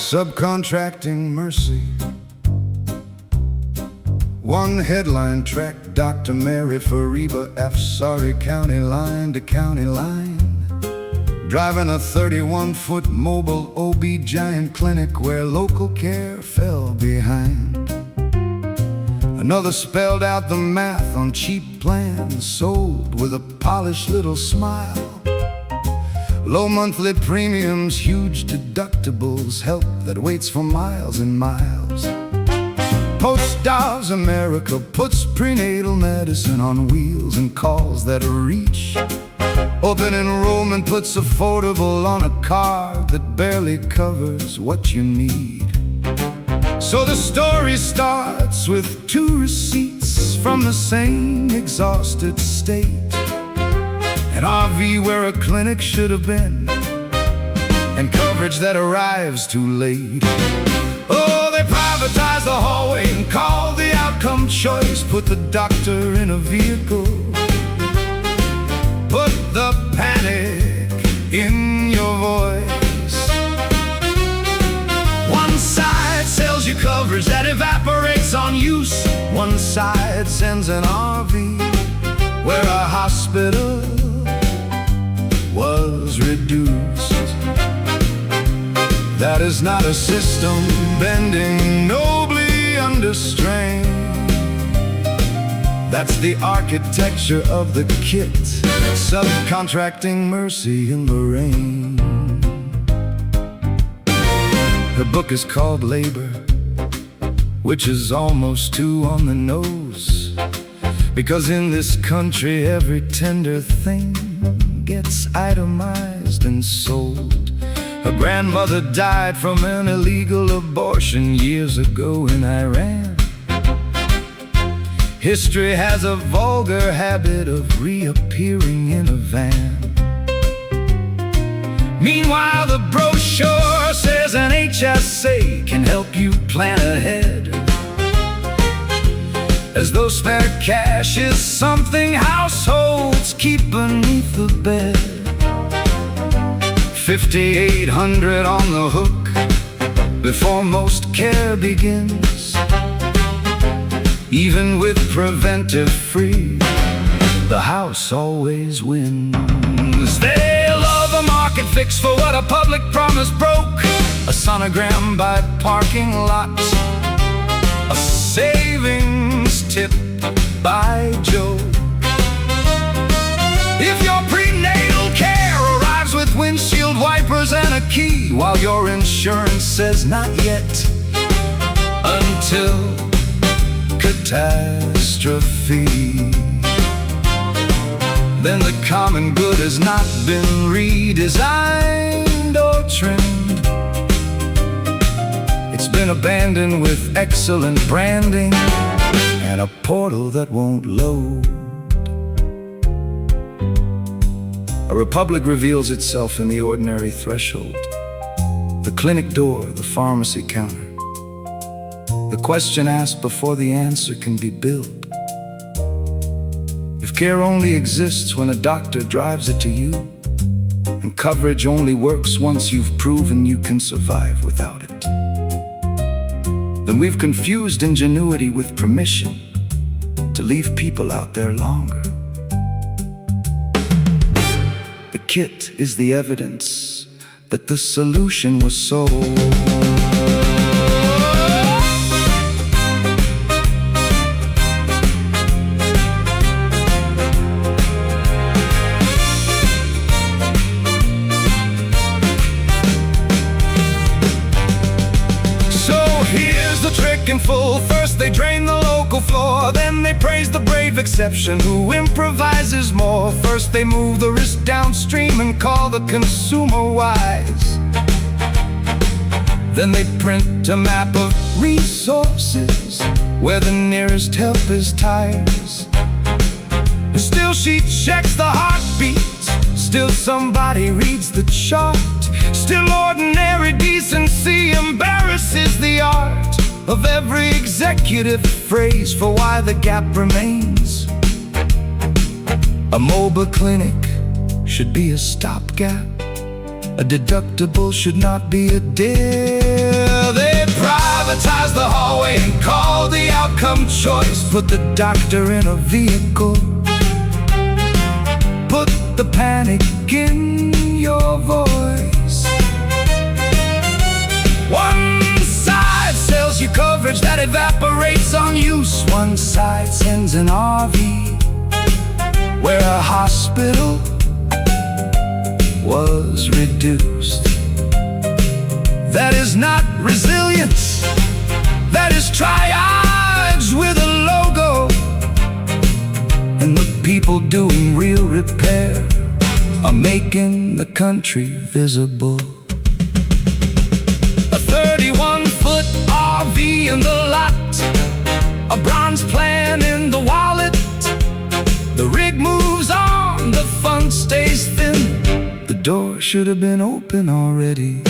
Subcontracting Mercy. One headline track, Dr. Mary Fariba Afsari, county line to county line, driving a 31-foot mobile OB-GYN clinic where local care fell behind. Another spelled out the math on cheap plans, sold with a polished little smile. Low monthly premiums, huge deductibles, help that waits for miles and miles. Post-Dobbs America puts prenatal medicine on wheels and calls that reach. Open enrollment puts affordable on a card that barely covers what you need. So the story starts with 2 receipts from the same exhausted state. An RV where a clinic should have been, and coverage that arrives too late. Oh, they privatize the hallway and call the outcome choice. Put the doctor in a vehicle, put the panic in your voice. One side sells you coverage that evaporates on use. One side sends an RV where a hospital was reduced. That is not a system bending nobly under strain. That's the architecture of the kit, subcontracting mercy in the rain. Her book is called Labor, which is almost too on the nose, because in this country every tender thing gets itemized and sold. Her grandmother died from an illegal abortion years ago in Iran. History has a vulgar habit of reappearing in a van. Meanwhile, the brochure says an HSA can help you plan ahead, as though spare cash is something households keep beneath the bed. 5,800 on the hook before most care begins. Even with preventive free, the house always wins. They love a market fix for what a public promise broke. A sonogram by parking lot, a savings tip by joke. If your prenatal care arrives with windshield wipers and a key, while your insurance says not yet, until catastrophe, then the common good has not been redesigned or trimmed. It's been abandoned with excellent branding and a portal that won't load. A republic reveals itself in the ordinary threshold, the clinic door, the pharmacy counter, the question asked before the answer can be billed. If care only exists when a doctor drives it to you, and coverage only works once you've proven you can survive without it, then we've confused ingenuity with permission to leave people out there longer. The kit is the evidence that the solution was sold. In full, first they drain the local floor, then they praise the brave exception who improvises more. First they move the risk downstream and call the consumer wise, then they print a map of resources where the nearest help is tires. Still she checks the heartbeat, still somebody reads the chart, still ordinary decency embarrasses the art of every executive phrase for why the gap remains. A mobile clinic should be a stopgap. A deductible should not be a deal. some choice. Put the doctor in a vehicle. Put the panic in your voice. One side sells you coverage that evaporates on use. One side sends an RV where a hospital was reduced. That is not resilience, that is triage with a logo. And the people doing real repair are making the country visible. A 31-foot RV in the lot, a bronze plan in the wallet. The rig moves on, the fun stays thin. The door should have been open already.